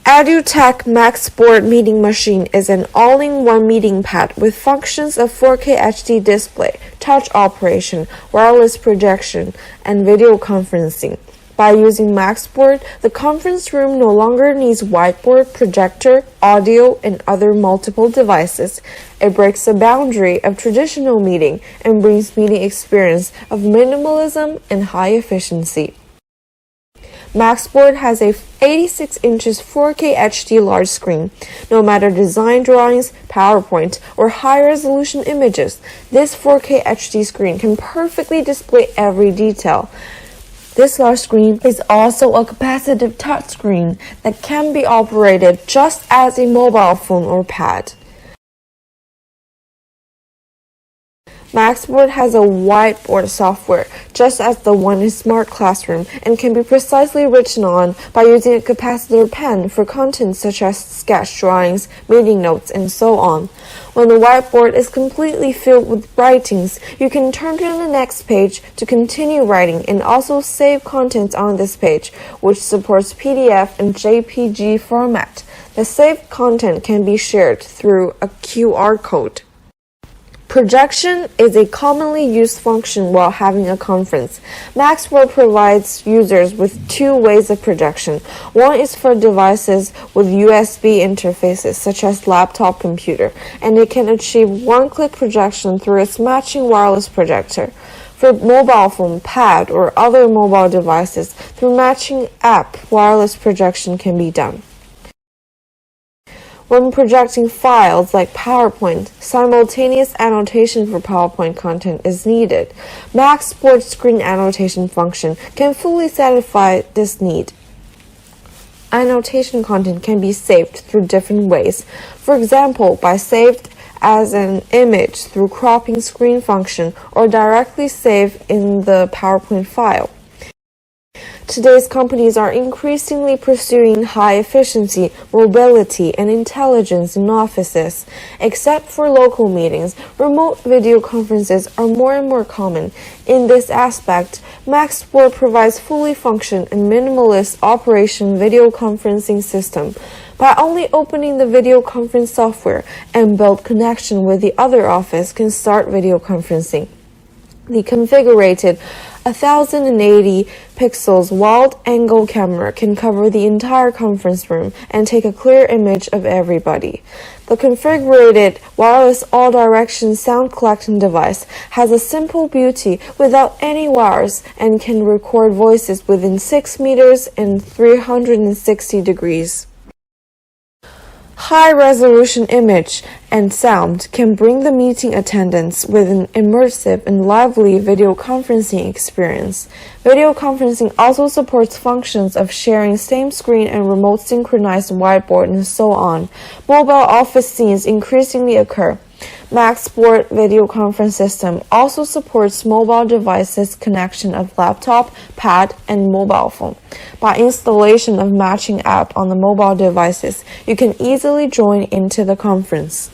Edutech MaxBoard meeting machine is an all-in-one meeting pad with functions of 4K HD display, touch operation, wireless projection, and video conferencing. By using MaxBoard, the conference room no longer needs whiteboard, projector, audio, and other multiple devices. It breaks the boundary of traditional meeting and brings meeting experience of minimalism and high efficiency. MaxBoard has a 86 inches 4K HD large screen. No matter design drawings, PowerPoint, or high-resolution images, this 4K HD screen can perfectly display every detail. This large screen is also a capacitive touchscreen that can be operated just as a mobile phone or pad. MaxBoard has a whiteboard software, just as the one in Smart Classroom, and can be precisely written on by using a capacitor pen for content such as sketch drawings, meeting notes, and so on. When the whiteboard is completely filled with writings, you can turn to the next page to continue writing and also save contents on this page, which supports PDF and JPG format. The saved content can be shared through a QR code. Projection is a commonly used function while having a conference. MaxBoard provides users with two ways of projection. One is for devices with USB interfaces, such as laptop computer, and it can achieve one-click projection through its matching wireless projector. For mobile phone, pad, or other mobile devices, through matching app, wireless projection can be done. When projecting files like PowerPoint, simultaneous annotation for PowerPoint content is needed. MaxBoard screen annotation function can fully satisfy this need. Annotation content can be saved through different ways. For example, by saved as an image through cropping screen function or directly saved in the PowerPoint file. Today's companies are increasingly pursuing high efficiency, mobility, and intelligence in offices. Except for local meetings, remote video conferences are more and more common. In this aspect, MaxBoard provides fully functional and minimalist operation video conferencing system. By only opening the video conference software and build connection with the other office can start video conferencing. The configured 1080 pixels wide-angle camera can cover the entire conference room and take a clear image of everybody. The configured wireless all-direction sound collecting device has a simple beauty without any wires and can record voices within 6 meters and 360 degrees. High-resolution image and sound can bring the meeting attendance with an immersive and lively video conferencing experience. Video conferencing also supports functions of sharing same screen and remote synchronized whiteboard and so on. Mobile office scenes increasingly occur. MaxBoard video conference system also supports mobile devices connection of laptop, pad, and mobile phone. By installation of matching app on the mobile devices, you can easily join into the conference.